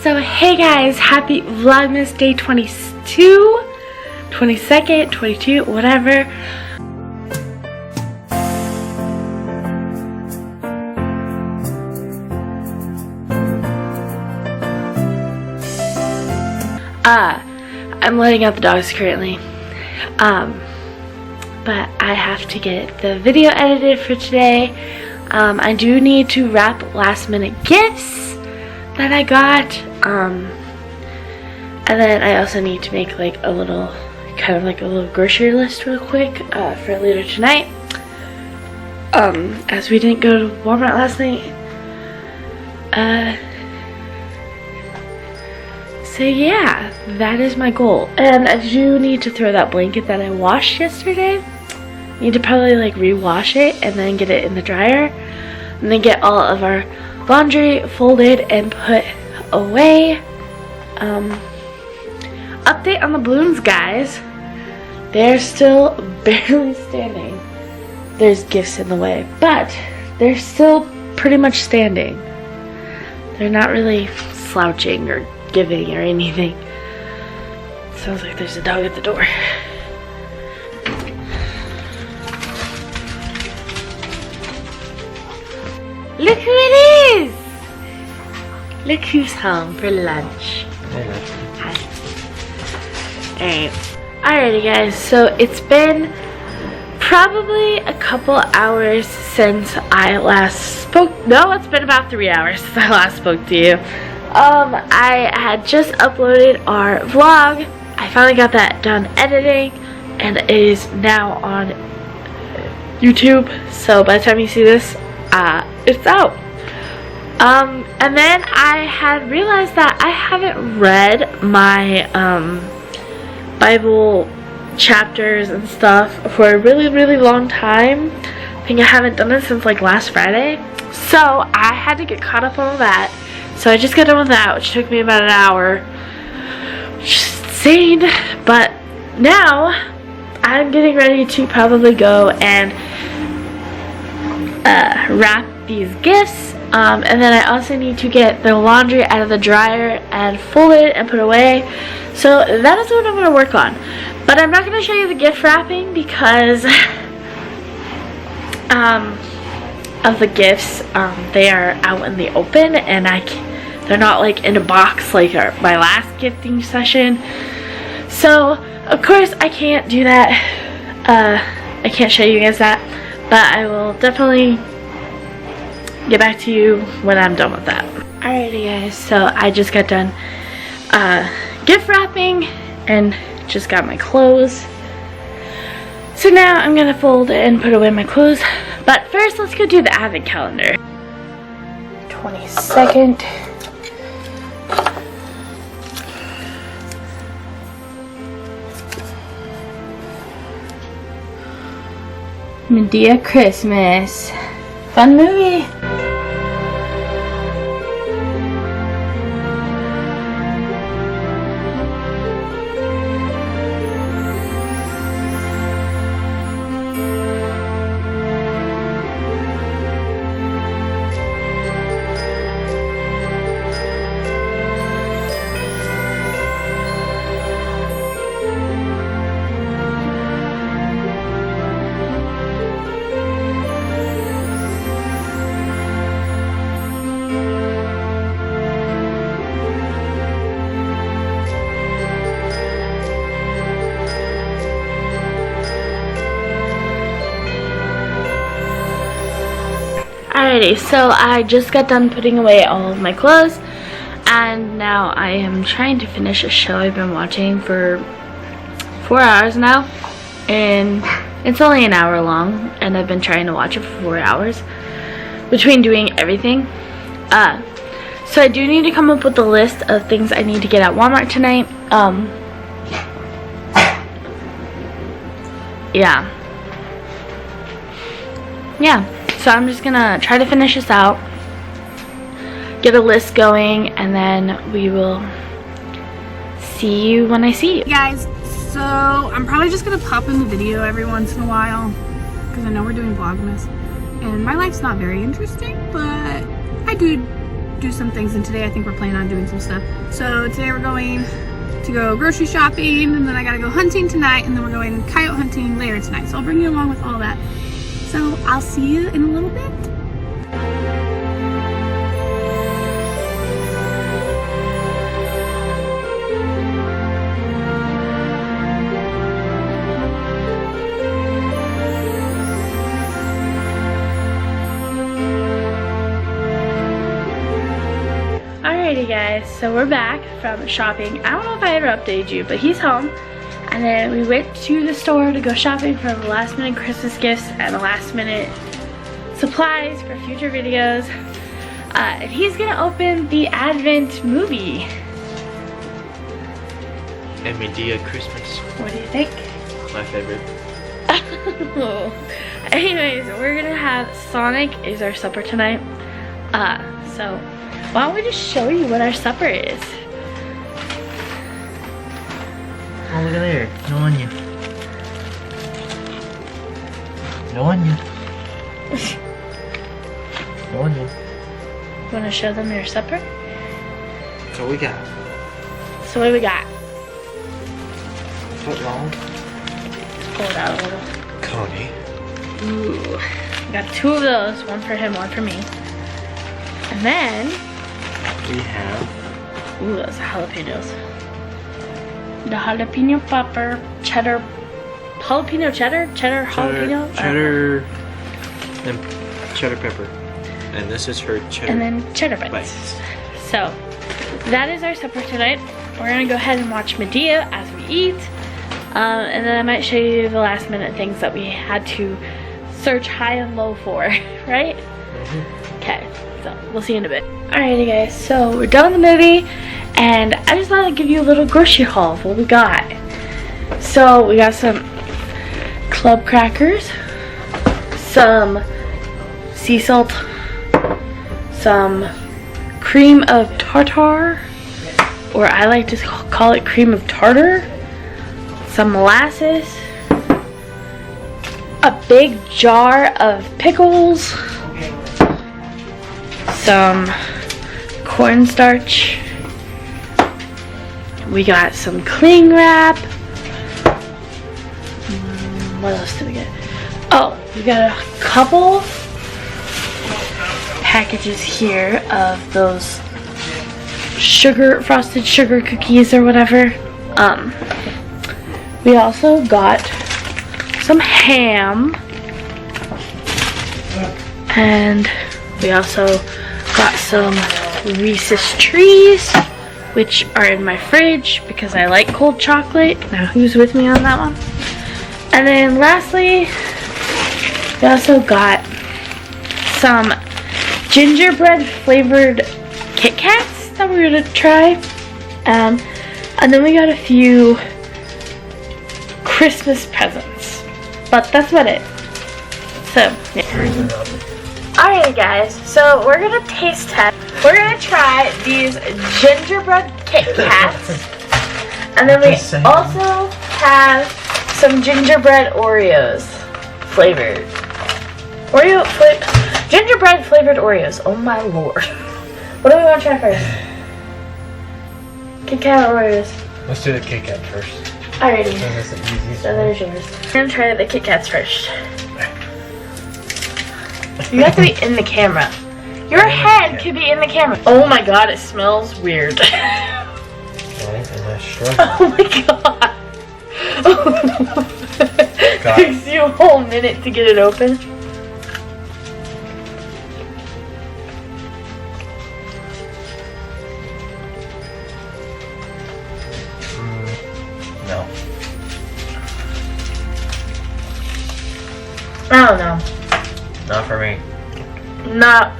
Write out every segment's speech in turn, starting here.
So hey guys, happy Vlogmas day 22, 22nd, 22, whatever. I'm letting out the dogs currently. But I have to get the video edited for today. I do need to wrap last minute gifts that I got. And then I also need to make like a little, kind of like a little grocery list real quick for later tonight. As we didn't go to Walmart last night. So yeah, that is my goal. And I do need to throw that blanket that I washed yesterday. Need to probably like rewash it and then get it in the dryer. And then get all of our laundry folded and put away. Update on the balloons, guys. They're still barely standing. There's gifts in the way, but they're still pretty much standing. They're not really slouching or giving or anything. Sounds like there's a dog at the door. Look who it is! Look who's home for lunch. Hi. Alright. Alrighty guys, so it's been probably a couple hours since I last spoke. No, it's been about 3 hours since I last spoke to you. I had just uploaded our vlog. I finally got that done editing and it is now on YouTube. So by the time you see this, it's out. And then I had realized that I haven't read my Bible chapters and stuff for a really long time. I think I haven't done it since like last Friday. So I had to get caught up on that. So I just got done with that, which took me about an hour. Which is insane. But now I'm getting ready to probably go and wrap these gifts. And then I also need to get the laundry out of the dryer and fold it and put away. So that is what I'm going to work on. But I'm not going to show you the gift wrapping because of the gifts. They are out in the open and they're not like in a box like my last gifting session. So of course I can't do that. I can't show you guys that. But I will definitely get back to you when I'm done with that. Alrighty guys, so I just got done gift wrapping and just got my clothes. So now I'm gonna fold and put away my clothes. But first let's go do the advent calendar. 22nd. Medea Christmas. Fun movie. Alrighty, so I just got done putting away all of my clothes and now I am trying to finish a show I've been watching for 4 hours now, and it's only an hour long and I've been trying to watch it for 4 hours between doing everything. So I do need to come up with a list of things I need to get at Walmart tonight. Yeah. So I'm just gonna try to finish this out, get a list going, and then we will see you when I see you. Hey guys, so I'm probably just gonna pop in the video every once in a while because I know we're doing Vlogmas and my life's not very interesting, but I do do some things, and today I think we're planning on doing some stuff. So today we're going to go grocery shopping, and then I gotta go hunting tonight, and then we're going coyote hunting later tonight. So I'll bring you along with all that. So I'll see you in a little bit. Alrighty guys, so we're back from shopping. I don't know if I ever updated you, but he's home. And then we went to the store to go shopping for last minute Christmas gifts and last minute supplies for future videos. And he's gonna open the Advent movie. And Medea Christmas. What do you think? My favorite. Anyways, we're gonna have Sonic is our supper tonight. So why don't we just show you what our supper is? Oh, look at there. No onion. No onion. No onion. You wanna show them your supper? So we got So what do we got? foot long. Pull it out a little. Coney. Ooh. We got 2 of those, one for him, one for me. And then We have ooh, those jalapenos. The jalapeno pepper, cheddar, jalapeno cheddar, cheddar jalapeno, cheddar and cheddar pepper. And this is her cheddar. and then cheddar bites. bites. So that is our supper tonight. We're gonna go ahead and watch Medea as we eat, and then I might show you the last minute things that we had to search high and low for, right? Okay, so we'll see you in a bit. Alrighty guys, so we're done with the movie, and I just thought I'd give you a little grocery haul of what we got. So we got some club crackers, some sea salt, some cream of tartar, or I like to call it cream of tartar, some molasses, a big jar of pickles, some cornstarch, we got some cling wrap. What else did we get? Oh, we got a couple packages here of those frosted sugar cookies or whatever. We also got some ham, and we also got some Reese's Trees, which are in my fridge because I like cold chocolate. Now who's with me on that one? And then lastly, we also got some gingerbread flavored Kit Kats that we're gonna try. And then we got a few Christmas presents. But that's about it. So, yeah. Alright guys, so we're gonna taste test. We're gonna try these gingerbread Kit Kats. And then we also have some gingerbread Oreos flavored. Gingerbread flavored Oreos. Oh my lord. What do we want to try first? Kit Kat or Oreos? Let's do the Kit Kat first. Alrighty. That's the easiest. So there's yours. I'm gonna try the Kit Kats first. You have to be in the camera. Your head could be in the camera. Oh my god, it smells weird. Oh my god. It takes you a whole minute to get it open. No. I don't know. Not for me. No.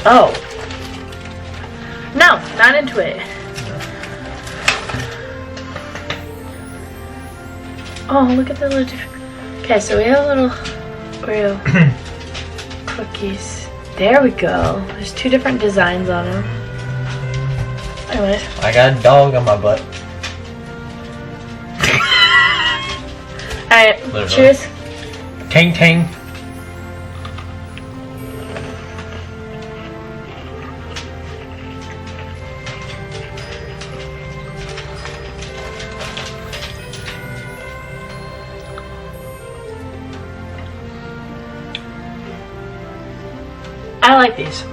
Oh. No, not into it. Oh, look at the little different. Okay, so we have little Oreo cookies. There we go. There's 2 different designs on them. Anyways. I got a dog on my butt. Alright, cheers. Tang tang. I like these.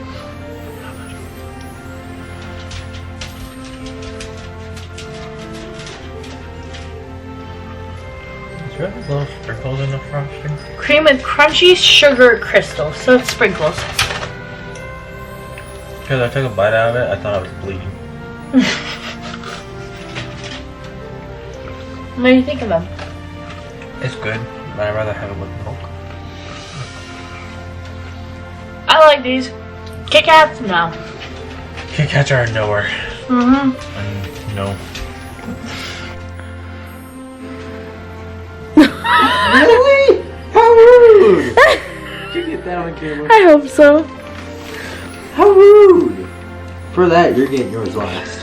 Is there little sprinkles in the frosting? Cream with crunchy sugar crystals, so it's sprinkles. Because I took a bite out of it, I thought I was bleeding. What do you think of them? It's good, but I'd rather have it with milk. I like these. Kit Kats? No. Kit Kats are nowhere. Mm-hmm. No. Really? How rude! Did you get that on camera? I hope so. How rude! For that, you're getting yours last.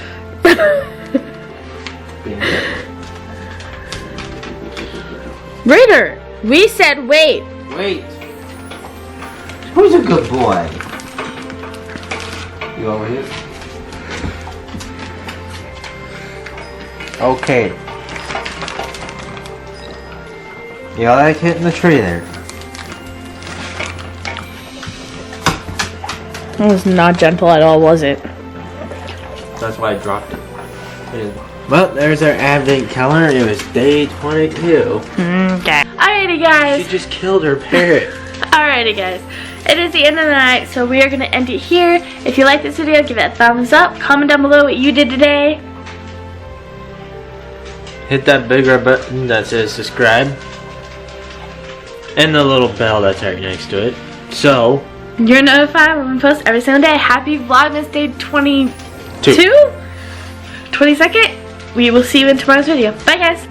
Ritter, we said wait. Wait. Who's a good boy? You over here? Okay. You like hitting the tree there? That was not gentle at all, was it? That's why I dropped it. Well, there's our advent calendar. It was day 22. Okay. Alrighty, guys. She just killed her parrot. Alrighty, guys. It is the end of the night, so we are going to end it here. If you like this video, give it a thumbs up. Comment down below what you did today. Hit that big red button that says subscribe. And the little bell that's right next to it. So, you're notified when we post every single day. Happy Vlogmas Day 22? 22nd? We will see you in tomorrow's video. Bye, guys.